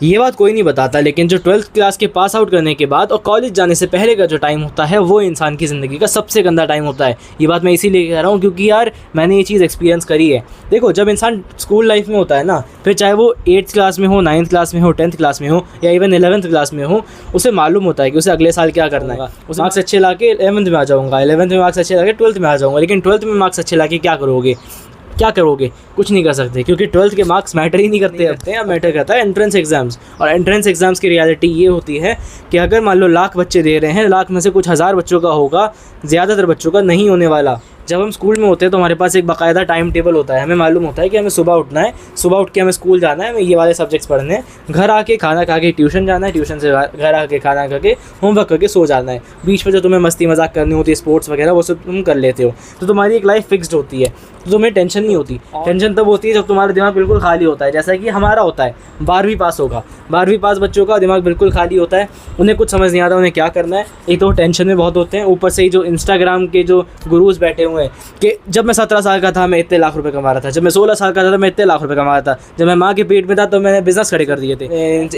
ये बात कोई नहीं बताता, लेकिन जो 12th क्लास के पास आउट करने के बाद और कॉलेज जाने से पहले का जो टाइम होता है वो इंसान की ज़िंदगी का सबसे गंदा टाइम होता है। ये बात मैं इसीलिए कह रहा हूँ क्योंकि यार मैंने ये चीज़ एक्सपीरियंस करी है। देखो, जब इंसान स्कूल लाइफ में होता है ना, फिर चाहे वो 8th क्लास में हो, 9th क्लास में हो, 10th क्लास में हो या इवन 11th क्लास में हो, उसे मालूम होता है कि उसे अगले साल क्या करना है। उसे मार्क्स अच्छे ला के 11th में आ जाऊँगा, 11th में मार्क्स अच्छे ला के 12th में आ जाऊँगा। लेकिन 12th में मार्क्स अच्छे ला के क्या करोगे? कुछ नहीं कर सकते, क्योंकि 12th के मार्क्स मैटर ही नहीं करते। अब मैटर करता है एंट्रेंस एग्जाम्स। और एंट्रेंस एग्जाम्स की रियलिटी ये होती है कि अगर मान लो 1,00,000 बच्चे दे रहे हैं, 1,00,000 में से कुछ 1000 बच्चों का होगा, ज़्यादातर बच्चों का नहीं होने वाला। जब हम स्कूल में होते हैं तो हमारे पास एक बाकायदा टाइम टेबल होता है। हमें मालूम होता है कि हमें सुबह उठना है, सुबह उठ के हमें स्कूल जाना है, हमें ये वाले सब्जेक्ट्स पढ़ने हैं, घर आके खाना खा के ट्यूशन जाना है, ट्यूशन से घर आके खाना खा के होमवर्क करके सो जाना है। बीच में जो तुम्हें मस्ती मजाक करनी होती है, स्पोर्ट्स वगैरह, वो सब तुम कर लेते हो। तो तुम्हारी एक लाइफ फिक्स्ड होती है, तो तुम्हें टेंशन नहीं होती। टेंशन तब होती है जब तुम्हारा दिमाग बिल्कुल खाली होता है, जैसा कि हमारा होता है। 12वीं पास होगा, 12वीं पास बच्चों का दिमाग बिल्कुल खाली होता है, उन्हें कुछ समझ नहीं आता उन्हें क्या करना है। एक तो टेंशन में बहुत होते हैं, ऊपर से ही जो इंस्टाग्राम के जो गुरूज बैठे हुए हैं कि जब मैं 17 साल का था मैं इतने लाख रुपए कमा रहा था, जब मैं 16 साल का था मैं इतने लाख रुपए कमा रहा था, जब मैं माँ के पेट में था तो मैंने बिज़नेस खड़े कर दिए थे।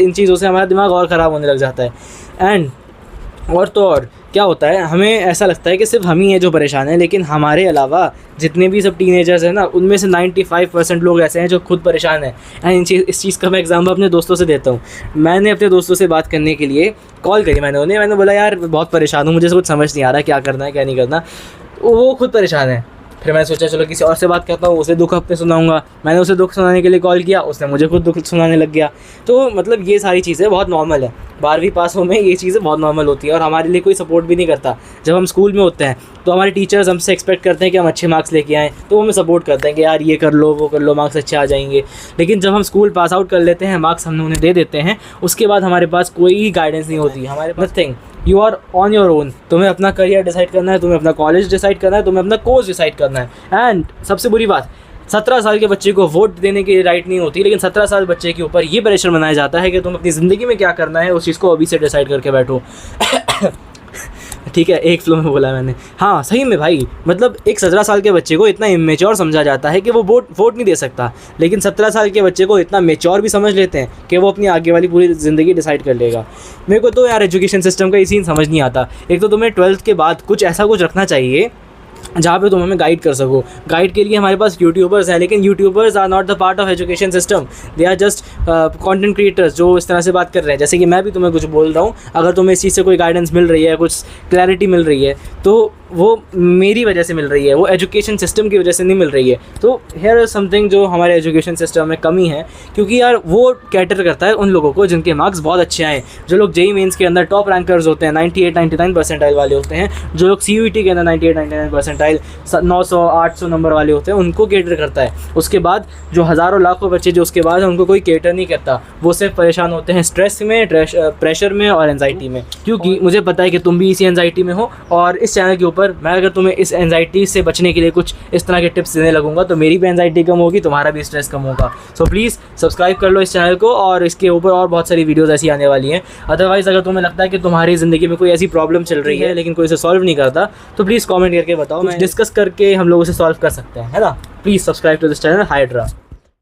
इन चीज़ों से हमारा दिमाग और ख़राब होने लग जाता है। और तो और क्या होता है, हमें ऐसा लगता है कि सिर्फ हम ही हैं जो परेशान हैं, लेकिन हमारे अलावा जितने भी सब टीनेजर्स हैं ना, उनमें से 95% लोग ऐसे हैं जो खुद परेशान हैं। एंड इस चीज़ का मैं एग्जाम्पल अपने दोस्तों से देता हूँ। मैंने अपने दोस्तों से बात करने के लिए कॉल करी, मैंने बोला यार बहुत परेशान हूँ, मुझे कुछ समझ नहीं आ रहा क्या करना है क्या नहीं करना। वो खुद परेशान है। फिर मैंने सोचा चलो किसी और से बात करता हूँ, उसे दुख अपने सुनाऊंगा। मैंने उसे दुख सुनाने के लिए कॉल किया, उसने मुझे खुद दुख सुनाने लग गया। तो मतलब ये सारी चीज़ें बहुत नॉर्मल है, 12वीं पास हो में ये चीज़ें बहुत नॉर्मल होती है। और हमारे लिए कोई सपोर्ट भी नहीं करता। जब हम स्कूल में होते हैं तो हमारे टीचर्स हमसे एक्सपेक्ट करते हैं कि हम अच्छे मार्क्स लेके आएँ, तो वो हमें सपोर्ट करते हैं कि यार ये कर लो वो कर लो, मार्क्स अच्छे आ जाएंगे। लेकिन जब हम स्कूल पास आउट कर लेते हैं, मार्क्स हमने उन्हें दे देते हैं, उसके बाद हमारे पास कोई गाइडेंस नहीं होती, हमारे पास nothing. You are on your own. तुम्हें अपना करियर डिसाइड करना है, तुम्हें अपना कॉलेज डिसाइड करना है, तुम्हें अपना कोर्स डिसाइड करना है। एंड सबसे बुरी बात, 17 साल के बच्चे को वोट देने की राइट नहीं होती, लेकिन 17 साल बच्चे के ऊपर ये प्रेशर बनाया जाता है कि तुम अपनी ज़िंदगी में क्या करना है उस चीज़ को अभी से डिसाइड करके बैठो। ठीक है, एक फ्लो में बोला मैंने। हाँ सही में भाई, मतलब एक 17 साल के बच्चे को इतना इमेच्योर समझा जाता है कि वो वोट नहीं दे सकता, लेकिन 17 साल के बच्चे को इतना मेच्योर भी समझ लेते हैं कि वो अपनी आगे वाली पूरी ज़िंदगी डिसाइड कर लेगा। मेरे को तो यार एजुकेशन सिस्टम का इसी समझ नहीं आता। एक तो तुम्हें 12th के बाद कुछ ऐसा कुछ रखना चाहिए जहाँ पे तुम हमें गाइड कर सको। गाइड के लिए हमारे पास यूट्यूबर्स हैं, लेकिन YouTubers are not the part of education system. They are just content creators जो इस तरह से बात कर रहे हैं, जैसे कि मैं भी तुम्हें कुछ बोल रहा हूँ। अगर तुम्हें इस चीज़ से कोई गाइडेंस मिल रही है, कुछ क्लैरिटी मिल रही है, तो वो मेरी वजह से मिल रही है, वो एजुकेशन सिस्टम की वजह से नहीं मिल रही है। तो हियर इज समथिंग जो हमारे एजुकेशन सिस्टम में कमी है, क्योंकि यार वो कैटर करता है उन लोगों को जिनके मार्क्स बहुत अच्छे आए, जो लोग जेईई मेंस के अंदर टॉप रैंकर्स होते हैं, 98-99 परसेंटाइल वाले होते हैं, जो लोग सीयूईटी के अंदर 98-99 परसेंटाइल 900-800 नंबर वाले होते हैं, उनको कैटर करता है। उसके बाद जो हज़ारों लाखों बच्चे जो उसके बाद हैं, उनको कोई कैटर नहीं करता। वो सिर्फ परेशान होते हैं स्ट्रेस में, प्रेशर में और एंजाइटी में। क्योंकि मुझे पता है कि तुम भी इसी एंजाइटी में हो, और इस चैनल के ऊपर मैं अगर तुम्हें इस एंजाइटी से बचने के लिए कुछ इस तरह के टिप्स देने लगूंगा, तो मेरी भी एंजाइटी कम होगी, तुम्हारा भी स्ट्रेस कम होगा। सो प्लीज़ सब्सक्राइब कर लो इस चैनल को, और इसके ऊपर और बहुत सारी वीडियोस ऐसी आने वाली हैं। अदरवाइज़ अगर तुम्हें लगता है कि तुम्हारी ज़िंदगी में कोई ऐसी प्रॉब्लम चल रही है लेकिन कोई इसे सॉल्व नहीं करता, तो प्लीज़ कॉमेंट करके बताओ, मैं डिस्कस करके हम लोग उसे सॉल्व कर सकते हैं, है ना। Please subscribe to this channel hydra.